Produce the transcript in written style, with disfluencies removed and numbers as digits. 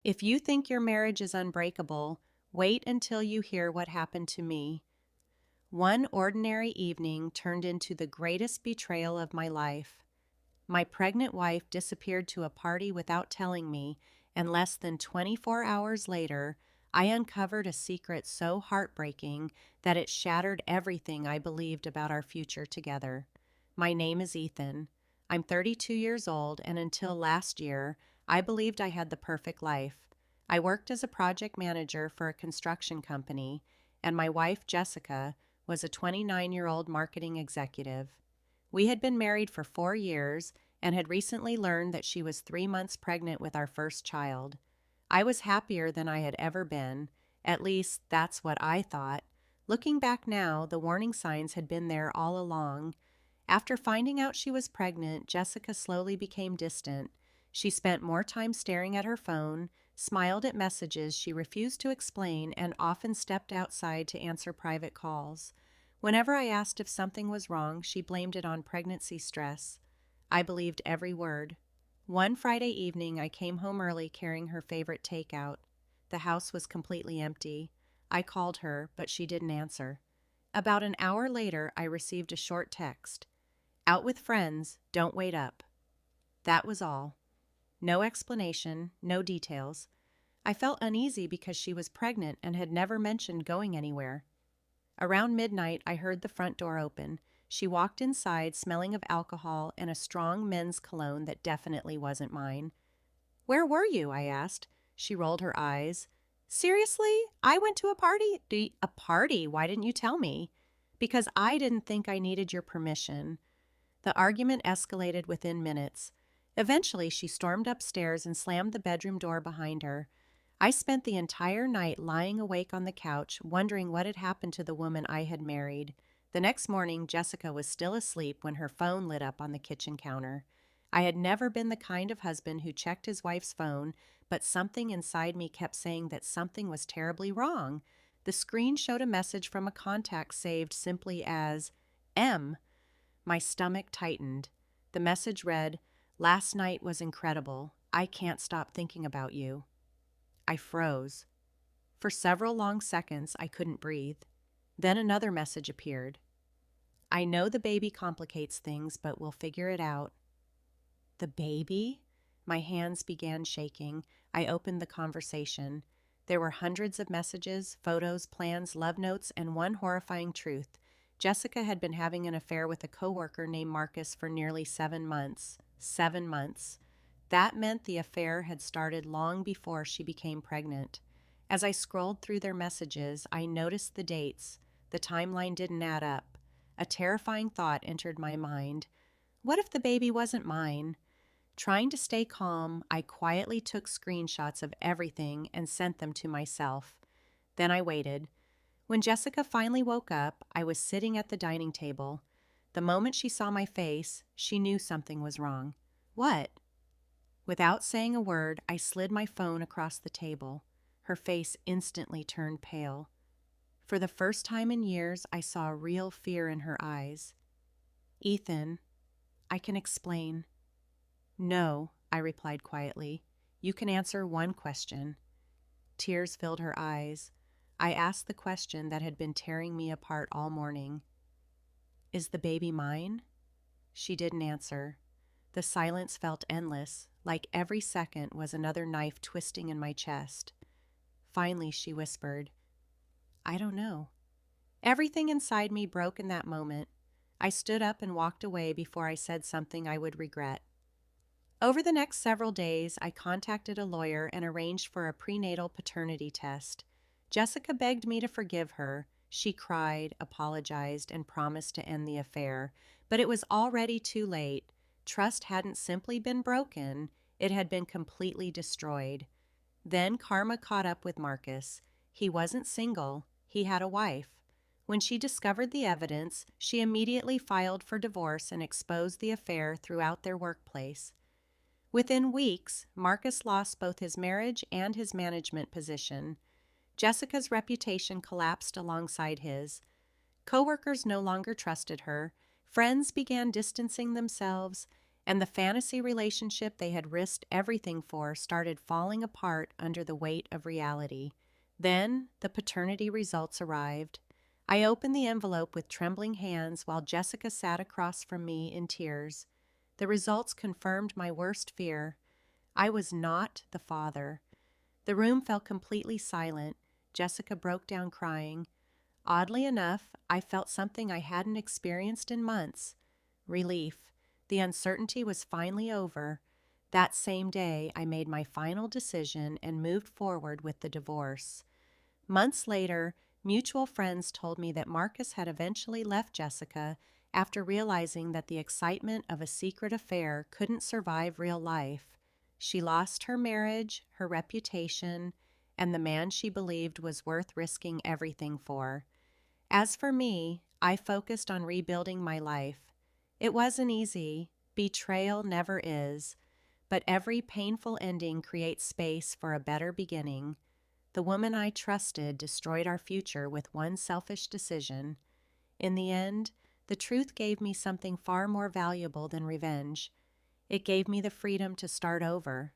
If you think your marriage is unbreakable, wait until you hear what happened to me. One ordinary evening turned into the greatest betrayal of my life. My pregnant wife disappeared to a party without telling me, and less than 24 hours later, I uncovered a secret so heartbreaking that it shattered everything I believed about our future together. My name is Ethan. I'm 32 years old, and until last year, I believed I had the perfect life. I worked as a project manager for a construction company, and my wife, Jessica, was a 29-year-old marketing executive. We had been married for 4 years and had recently learned that she was 3 months pregnant with our first child. I was happier than I had ever been. At least, that's what I thought. Looking back now, the warning signs had been there all along. After finding out she was pregnant, Jessica slowly became distant. She spent more time staring at her phone, smiled at messages she refused to explain, and often stepped outside to answer private calls. Whenever I asked if something was wrong, she blamed it on pregnancy stress. I believed every word. One Friday evening, I came home early carrying her favorite takeout. The house was completely empty. I called her, but she didn't answer. About an hour later, I received a short text. Out with friends, don't wait up. That was all. No explanation, no details. I felt uneasy because she was pregnant and had never mentioned going anywhere. Around midnight, I heard the front door open. She walked inside, smelling of alcohol and a strong men's cologne that definitely wasn't mine. "Where were you?" I asked. She rolled her eyes. "Seriously? I went to a party?" "A party? Why didn't you tell me?" "Because I didn't think I needed your permission." The argument escalated within minutes. Eventually, she stormed upstairs and slammed the bedroom door behind her. I spent the entire night lying awake on the couch, wondering what had happened to the woman I had married. The next morning, Jessica was still asleep when her phone lit up on the kitchen counter. I had never been the kind of husband who checked his wife's phone, but something inside me kept saying that something was terribly wrong. The screen showed a message from a contact saved simply as M. My stomach tightened. The message read, "Last night was incredible. I can't stop thinking about you." I froze. For several long seconds, I couldn't breathe. Then another message appeared. "I know the baby complicates things, but we'll figure it out." The baby? My hands began shaking. I opened the conversation. There were hundreds of messages, photos, plans, love notes, and one horrifying truth. Jessica had been having an affair with a coworker named Marcus for nearly 7 months. 7 months. That meant the affair had started long before she became pregnant. As I scrolled through their messages, I noticed the dates. The timeline didn't add up. A terrifying thought entered my mind. What if the baby wasn't mine? Trying to stay calm, I quietly took screenshots of everything and sent them to myself. Then I waited. When Jessica finally woke up, I was sitting at the dining table. The moment she saw my face, she knew something was wrong. "What?" Without saying a word, I slid my phone across the table. Her face instantly turned pale. For the first time in years, I saw real fear in her eyes. "Ethan, I can explain." "No," I replied quietly. "You can answer one question." Tears filled her eyes. I asked the question that had been tearing me apart all morning. "Is the baby mine?" She didn't answer. The silence felt endless, like every second was another knife twisting in my chest. Finally, she whispered, "I don't know." Everything inside me broke in that moment. I stood up and walked away before I said something I would regret. Over the next several days, I contacted a lawyer and arranged for a prenatal paternity test. Jessica begged me to forgive her. She cried, apologized, and promised to end the affair. But it was already too late. Trust hadn't simply been broken, it had been completely destroyed. Then karma caught up with Marcus. He wasn't single, he had a wife. When she discovered the evidence, she immediately filed for divorce and exposed the affair throughout their workplace. Within weeks, Marcus lost both his marriage and his management position. Jessica's reputation collapsed alongside his. Coworkers no longer trusted her, friends began distancing themselves, and the fantasy relationship they had risked everything for started falling apart under the weight of reality. Then the paternity results arrived. I opened the envelope with trembling hands while Jessica sat across from me in tears. The results confirmed my worst fear. I was not the father. The room fell completely silent. Jessica broke down crying. Oddly enough, I felt something I hadn't experienced in months: relief. The uncertainty was finally over. That same day, I made my final decision and moved forward with the divorce. Months later, mutual friends told me that Marcus had eventually left Jessica after realizing that the excitement of a secret affair couldn't survive real life. She lost her marriage, her reputation, and the man she believed was worth risking everything for. As for me, I focused on rebuilding my life. It wasn't easy. Betrayal never is. But every painful ending creates space for a better beginning. The woman I trusted destroyed our future with one selfish decision. In the end, the truth gave me something far more valuable than revenge. It gave me the freedom to start over,